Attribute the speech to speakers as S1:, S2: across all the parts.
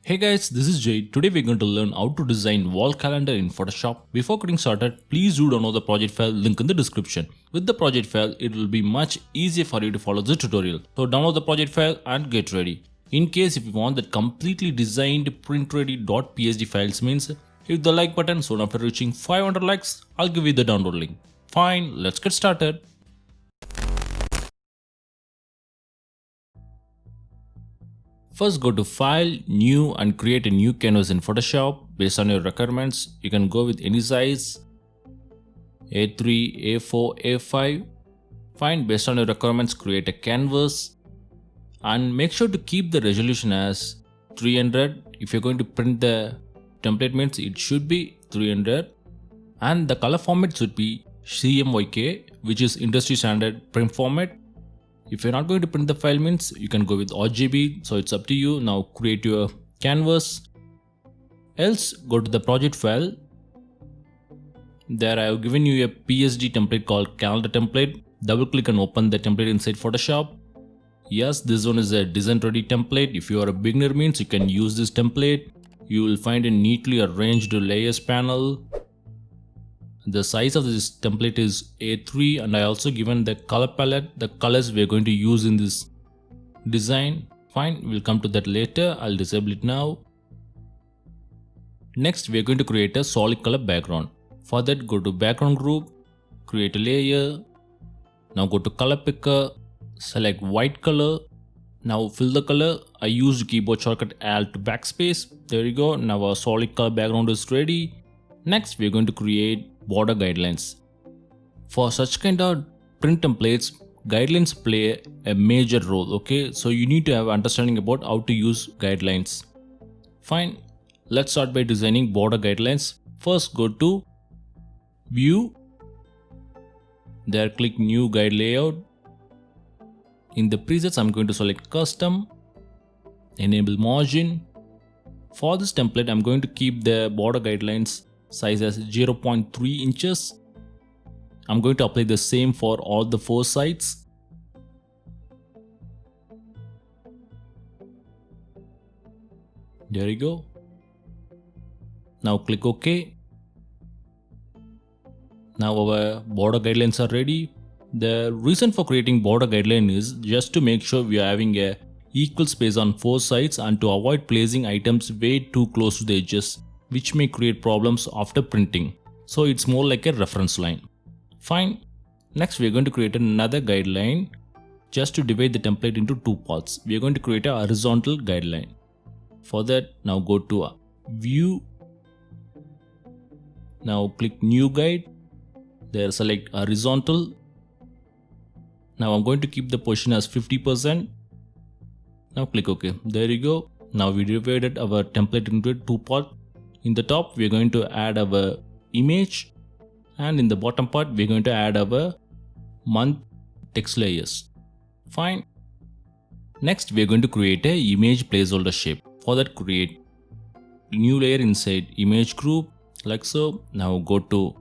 S1: Hey guys, this is Jay. Today we're going to learn how to design wall calendar in Photoshop. Before getting started, please do download the project file link in the description. With the project file, it will be much easier for you to follow the tutorial. So download the project file and get ready. In case if you want that completely designed print ready .psd files means hit the like button, soon after reaching 500 likes, I'll give you the download link. Fine, let's get started. First go to File, New and create a new canvas in Photoshop. Based on your requirements, you can go with any size, A3, A4, A5. Fine, based on your requirements, create a canvas and make sure to keep the resolution as 300. If you're going to print the template means it should be 300 and the color format should be CMYK, which is industry standard print format. If you're not going to print the file means you can go with RGB, so it's up to you. Now create your canvas. Else go to the project file. There I have given you a PSD template called calendar template. Double click and open the template inside Photoshop. Yes, this one is a design ready template. If you are a beginner means you can use this template. You will find a neatly arranged layers panel. The size of this template is A3 and I also given the color palette, the colors we are going to use in this design. Fine, we'll come to that later. I'll disable it now. Next, we are going to create a solid color background. For that, go to background group, create a layer. Now go to color picker, select white color. Now fill the color. I used keyboard shortcut Alt backspace. There you go. Now our solid color background is ready. Next, we are going to create border guidelines. For such kind of print templates, guidelines play a major role. Okay, so you need to have understanding about how to use guidelines. Fine, let's start by designing border guidelines. First go to View, there click New Guide Layout. In the presets I'm going to select Custom, enable margin. For this template I'm going to keep the border guidelines size as 0.3 inches. I'm going to apply the same for all the 4 sides. There you go. Now click OK. Now our border guidelines are ready. The reason for creating border guideline is just to make sure we are having a equal space on 4 sides and to avoid placing items way too close to the edges, which may create problems after printing. So it's more like a reference line. Fine. Next we are going to create another guideline just to divide the template into 2 parts. We are going to create a horizontal guideline. For that, now go to View. Now click New Guide. There select horizontal. Now I'm going to keep the position as 50%. Now click OK. There you go. Now we divided our template into 2 parts. In the top, we are going to add our image and in the bottom part, we are going to add our month text layers. Fine. Next, we are going to create a image placeholder shape. For that, create new layer inside image group like so. Now go to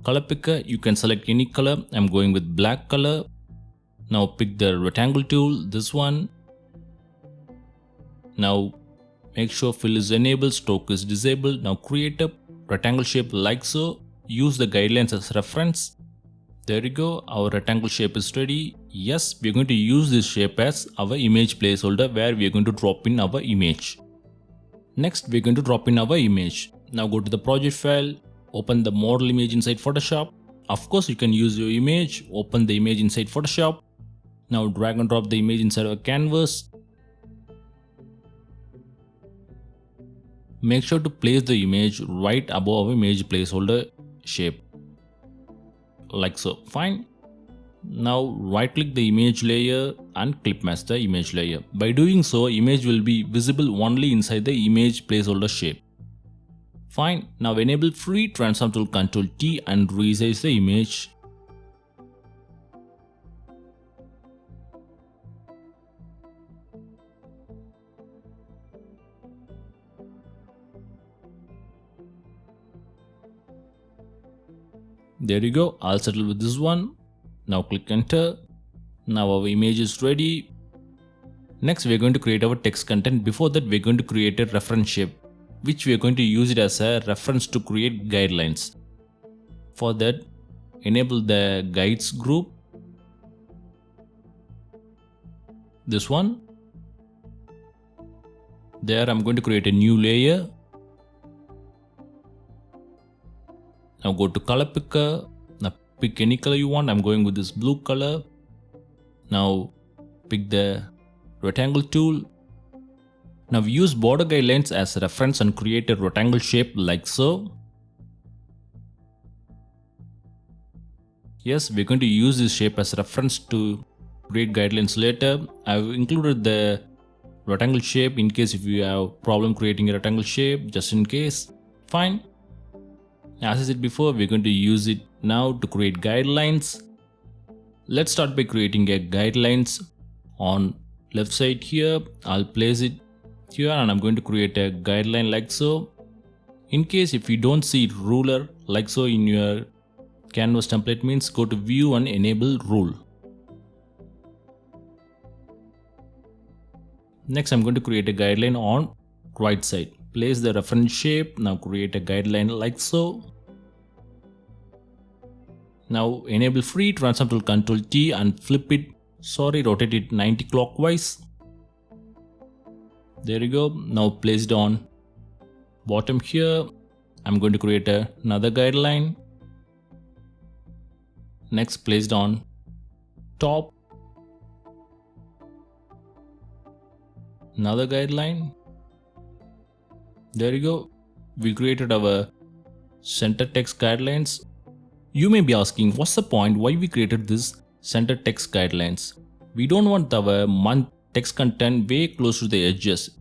S1: color picker. You can select any color. I'm going with black color. Now pick the rectangle tool, this one. Now make sure fill is enabled, stroke is disabled. Now create a rectangle shape like so. Use the guidelines as reference. There you go. Our rectangle shape is ready. Yes, we are going to use this shape as our image placeholder where we are going to drop in our image. Next, we are going to drop in our image. Now go to the project file. Open the model image inside Photoshop. Of course, you can use your image. Open the image inside Photoshop. Now drag and drop the image inside our canvas. Make sure to place the image right above our image placeholder shape. Like so. Fine. Now right click the image layer and clip match the image layer. By doing so, image will be visible only inside the image placeholder shape. Fine. Now enable free transform tool, Ctrl T and resize the image. There you go. I'll settle with this one. Now click enter. Now our image is ready. Next, we're going to create our text content. Before that, we're going to create a reference shape, which we're going to use it as a reference to create guidelines. For that, enable the guides group. This one. There, I'm going to create a new layer. Now go to color picker. Now pick any color you want. I'm going with this blue color. Now pick the rectangle tool. Now use border guidelines as a reference and create a rectangle shape like so. Yes, we're going to use this shape as a reference to create guidelines later. I've included the rectangle shape in case if you have problem creating a rectangle shape, just in case. Fine. As I said before, we're going to use it now to create guidelines. Let's start by creating a guidelines on left side here. I'll place it here and I'm going to create a guideline like so. In case if you don't see ruler like so in your canvas template, means go to view and enable rule. Next, I'm going to create a guideline on right side. Place the reference shape. Now create a guideline like so. Now enable free transform tool, Ctrl T and rotate it 90 clockwise. There you go. Now place it on bottom here. I'm going to create another guideline. Next, placed on top. Another guideline. There you go. We created our center text guidelines. You may be asking, what's the point why we created this center text guidelines? We don't want our month text content way close to the edges.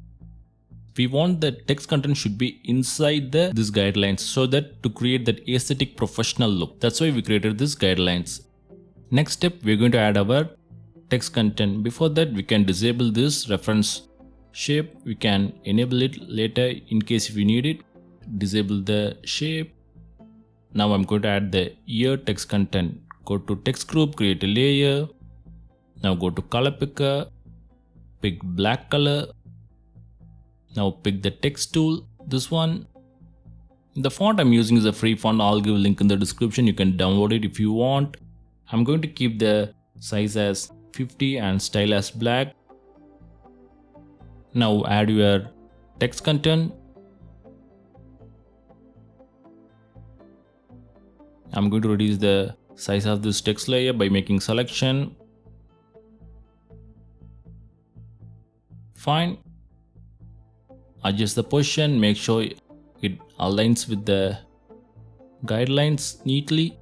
S1: We want the text content should be inside this guidelines so that to create that aesthetic professional look. That's why we created this guidelines. Next step, we're going to add our text content. Before that, we can disable this reference shape. We can enable it later in case if we need it. Disable the shape. Now I'm going to add the year text content. Go to text group, create a layer. Now go to color picker, pick black color. Now pick the text tool, this one. The font I'm using is a free font. I'll give a link in the description. You can download it if you want. I'm going to keep the size as 50 and style as black. Now add your text content. I'm going to reduce the size of this text layer by making selection. Fine. Adjust the position, make sure it aligns with the guidelines neatly.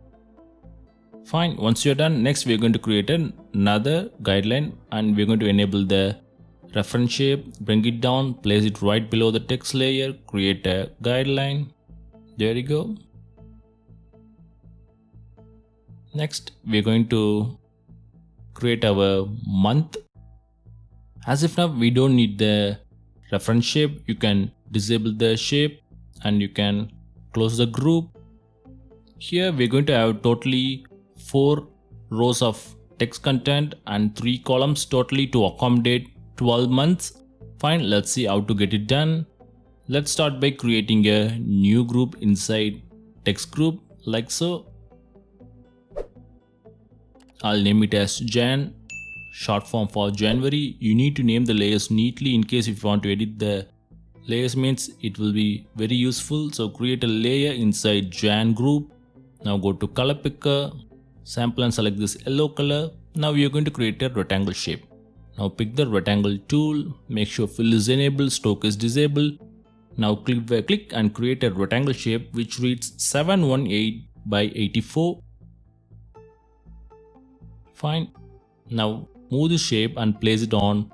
S1: Fine, once you're done, next we're going to create another guideline and we're going to enable the reference shape, bring it down, place it right below the text layer, create a guideline. There you go. Next, we're going to create our month. As if now we don't need the reference shape, you can disable the shape and you can close the group. Here we're going to have totally 4 rows of text content and 3 columns totally to accommodate 12 months. Fine, let's see how to get it done. Let's start by creating a new group inside text group like so. I'll name it as Jan, short form for January. You need to name the layers neatly in case if you want to edit the layers, means it will be very useful. So create a layer inside Jan group. Now go to color picker, sample and select this yellow color. Now we are going to create a rectangle shape. Now pick the rectangle tool, make sure fill is enabled, stroke is disabled. Now click and create a rectangle shape which reads 718 by 84. Fine. Now move the shape and place it on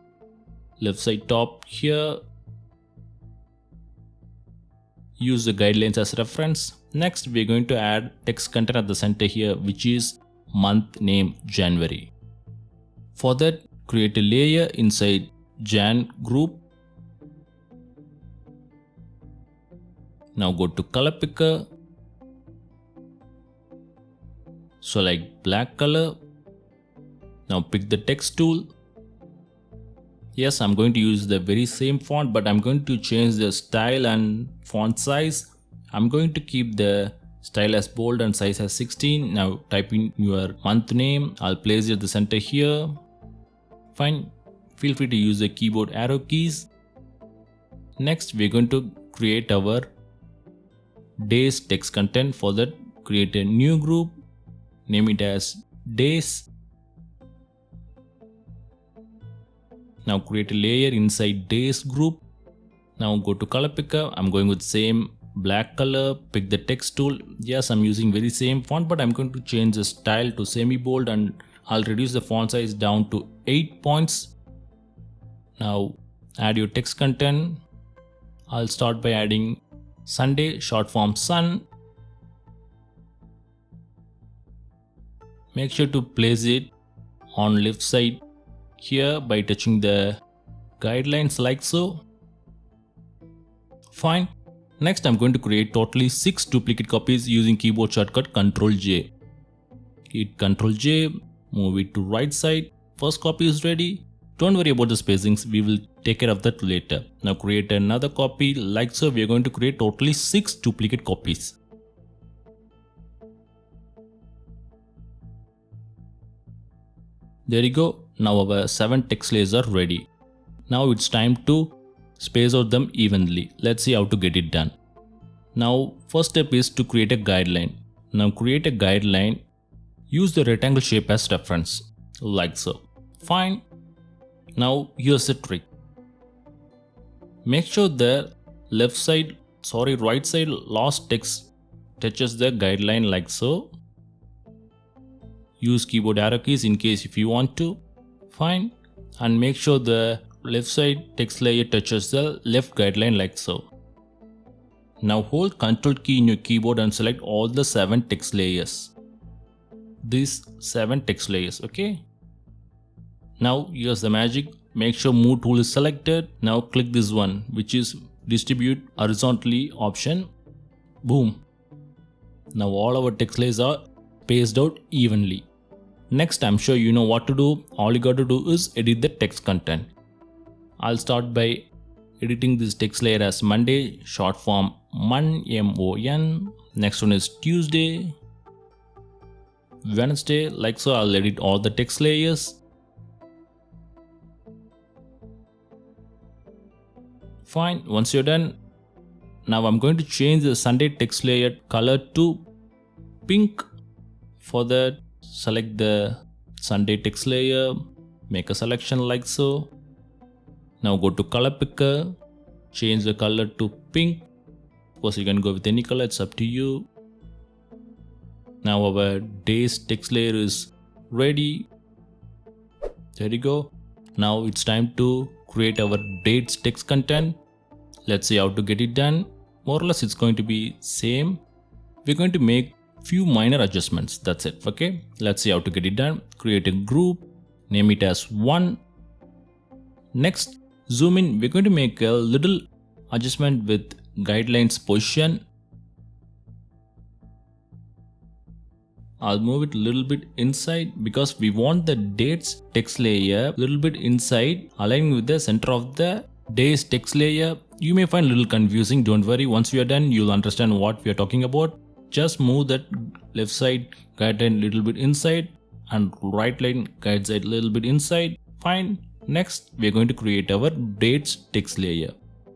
S1: left side top here. Use the guidelines as reference. Next, we're going to add text content at the center here, which is month name January. For that, create a layer inside Jan group. Now go to color picker. Select black color. Now pick the text tool. Yes, I'm going to use the very same font, but I'm going to change the style and font size. I'm going to keep the style as bold and size as 16. Now type in your month name. I'll place it at the center here. Fine. Feel free to use the keyboard arrow keys. Next, we're going to create our days text content. For that, create a new group. Name it as days. Now create a layer inside days group. Now go to color picker. I'm going with same black color. Pick the text tool. Yes, I'm using very same font, but I'm going to change the style to semi-bold and I'll reduce the font size down to 8 points. Now add your text content. I'll start by adding Sunday, short form sun. Make sure to place it on left side here by touching the guidelines like so. Fine. Next, I'm going to create totally 6 duplicate copies using keyboard shortcut Ctrl J. Hit Ctrl J, move it to right side. First copy is ready. Don't worry about the spacings, we will take care of that later. Now create another copy like so. We are going to create totally 6 duplicate copies. There you go. Now our 7 text layers are ready. Now it's time to space out them evenly. Let's see how to get it done. Now first step is to create a guideline. Now create a guideline. Use the rectangle shape as reference like so. Fine. Now here's the trick. Make sure the right side last text touches the guideline like so. Use keyboard arrow keys in case if you want to. Fine. And make sure the left side text layer touches the left guideline like so. Now hold Ctrl key in your keyboard and select all the 7 text layers. These 7 text layers, okay? Now here's the magic. Make sure move tool is selected. Now click this one, which is distribute horizontally option. Boom. Now all our text layers are spaced out evenly. Next, I'm sure you know what to do. All you got to do is edit the text content. I'll start by editing this text layer as Monday, short form MON, M-O-N. Next one is Tuesday, Wednesday, like so. I'll edit all the text layers. Fine, once you're done, now I'm going to change the Sunday text layer color to pink. For that, select the Sunday text layer, make a selection like so. Now go to color picker, change the color to pink. Of course, you can go with any color, it's up to you. Now our days text layer is ready. There you go. Now it's time to create our dates text content. Let's see how to get it done. More or less it's going to be same. We're going to make few minor adjustments. That's it. Okay. Let's see how to get it done. Create a group. Name it as 1. Next, zoom in. We're going to make a little adjustment with guidelines position. I'll move it a little bit inside because we want the dates text layer a little bit inside, aligning with the center of the days text layer. You may find a little confusing. Don't worry. Once we are done, you'll understand what we are talking about. Just move that left side guideline a little bit inside and right line guide side a little bit inside. Fine. Next, we are going to create our dates text layer.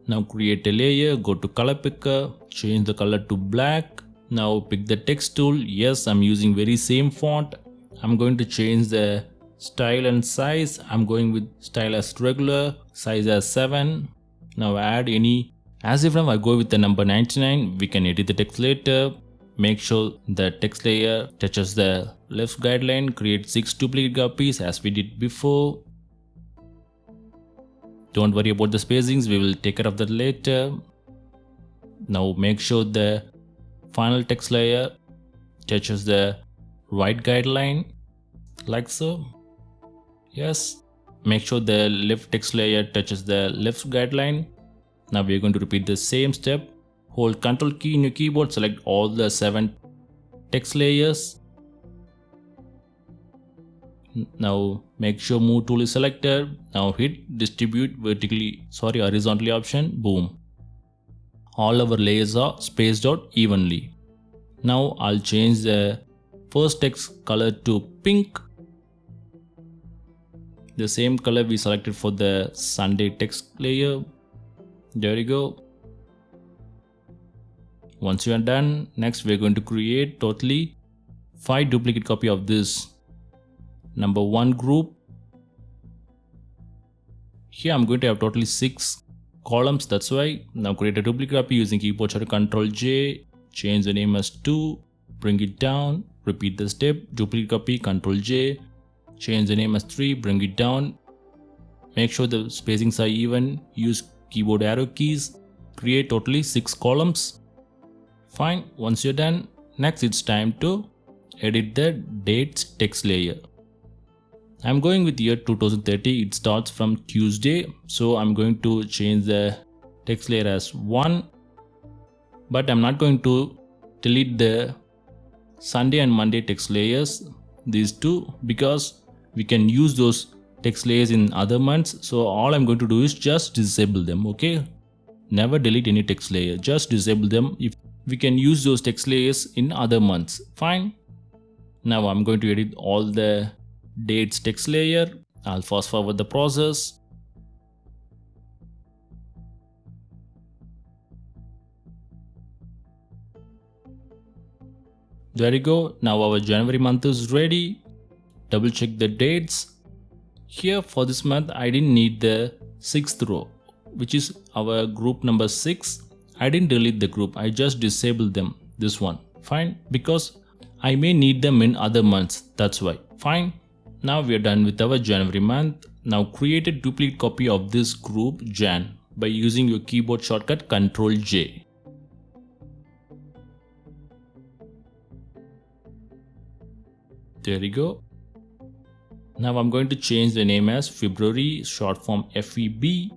S1: Now create a layer, go to color picker, change the color to black. Now pick the text tool. Yes, I'm using very same font. I'm going to change the style and size. I'm going with style as regular, size as 7. Now add any, as if I go with the number 99, we can edit the text later. Make sure the text layer touches the left guideline. Create 6 duplicate copies as we did before. Don't worry about the spacings, we will take care of that later. Now make sure the final text layer touches the right guideline like so. Yes. Make sure the left text layer touches the left guideline. Now we are going to repeat the same step. Hold Ctrl key in your keyboard, select all the 7 text layers. Now make sure move tool is selected. Now hit distribute horizontally option, boom. All our layers are spaced out evenly. Now I'll change the first text color to pink. The same color we selected for the Sunday text layer. There you go. Once you are done, next we're going to create totally 5 duplicate copy of this number 1 group. Here I'm going to have totally 6 columns, that's why. Now create a duplicate copy using keyboard shortcut Ctrl J, change the name as 2, bring it down, repeat the step, duplicate copy Ctrl J, change the name as 3, bring it down, make sure the spacings are even, use keyboard arrow keys, create totally 6 columns. Fine, once you're done, next it's time to edit the dates text layer. I'm going with year 2030, it starts from Tuesday, so I'm going to change the text layer as 1, but I'm not going to delete the Sunday and Monday text layers, these two, because we can use those text layers in other months. So all I'm going to do is just disable them, okay? Never delete any text layer, just disable them if we can use those text layers in other months. Fine. Now I'm going to edit all the dates text layer. I'll fast forward the process. There you go. Now our January month is ready. Double check the dates. Here for this month I didn't need the 6th row, which is our group number 6. I didn't delete the group, I just disabled them, this one. Fine, because I may need them in other months, that's why. Fine. Now we are done with our January month. Now create a duplicate copy of this group Jan by using your keyboard shortcut Ctrl J. There you go. Now I'm going to change the name as February, short form FEB.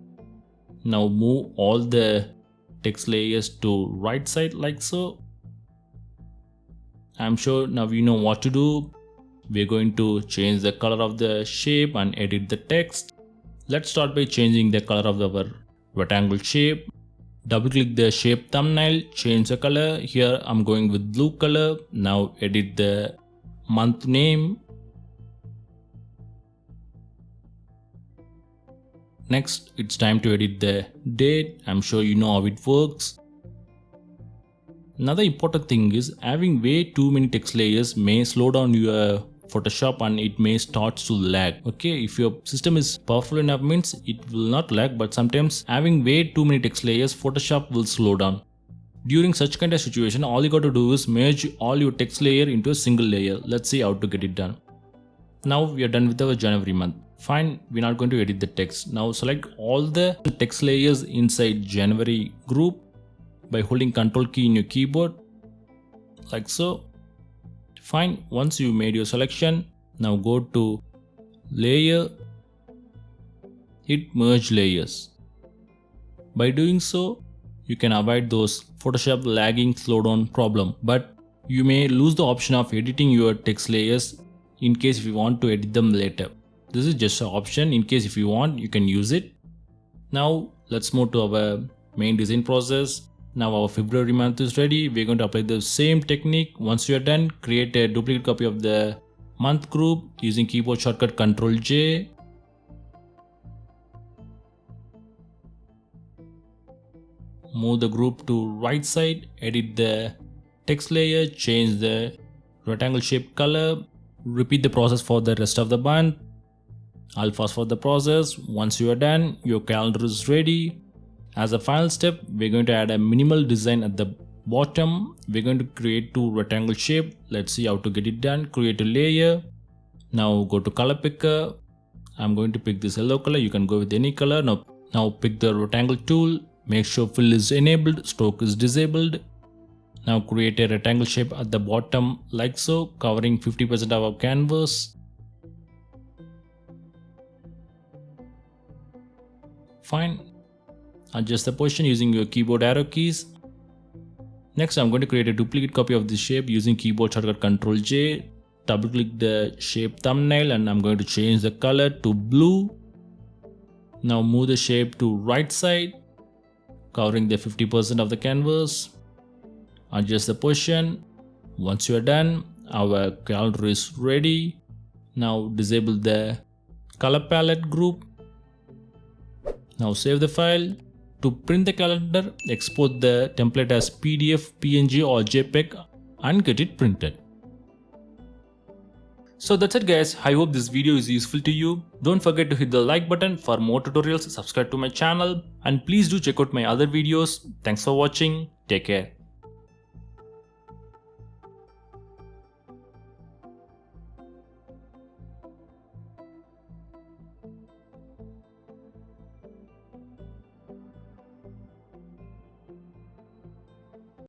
S1: Now move all the text layers to right side like so. I'm sure now you know what to do. We're going to change the color of the shape and edit the text. Let's start by changing the color of our rectangle shape. Double click the shape thumbnail, change the color. Here I'm going with blue color. Now edit the month name. Next, it's time to edit the date. I'm sure you know how it works. Another important thing is having way too many text layers may slow down your Photoshop and it may start to lag. Okay, if your system is powerful enough means it will not lag, but sometimes having way too many text layers, Photoshop will slow down. During such kind of situation, all you got to do is merge all your text layer into a single layer. Let's see how to get it done. Now we are done with our January month. Fine, we're not going to edit the text. Now select all the text layers inside January group by holding Ctrl key in your keyboard, like so. Fine, once you made your selection, now go to layer, hit merge layers. By doing so, you can avoid those Photoshop lagging slowdown problem, but you may lose the option of editing your text layers in case if you want to edit them later. This is just an option. In case if you want, you can use it. Now let's move to our main design process. Now our February month is ready. We're going to apply the same technique. Once you are done, create a duplicate copy of the month group using keyboard shortcut Ctrl J. Move the group to right side, edit the text layer, change the rectangle shape color. Repeat the process for the rest of the month. I'll fast forward the process. Once you are done, your calendar is ready. As a final step, we're going to add a minimal design at the bottom. We're going to create 2 rectangle shape. Let's see how to get it done. Create a layer. Now go to color picker. I'm going to pick this yellow color. You can go with any color. Now pick the rectangle tool. Make sure fill is enabled, stroke is disabled. Now create a rectangle shape at the bottom like so, covering 50% of our canvas. Fine. Adjust the position using your keyboard arrow keys. Next, I'm going to create a duplicate copy of this shape using keyboard shortcut Ctrl J. Double click the shape thumbnail and I'm going to change the color to blue. Now move the shape to right side, covering the 50% of the canvas. Adjust the position. Once you are done, our calendar is ready. Now disable the color palette group. Now save the file. To print the calendar, export the template as PDF, PNG or JPEG and get it printed. So that's it guys, I hope this video is useful to you. Don't forget to hit the like button for more tutorials, subscribe to my channel and please do check out my other videos. Thanks for watching, take care.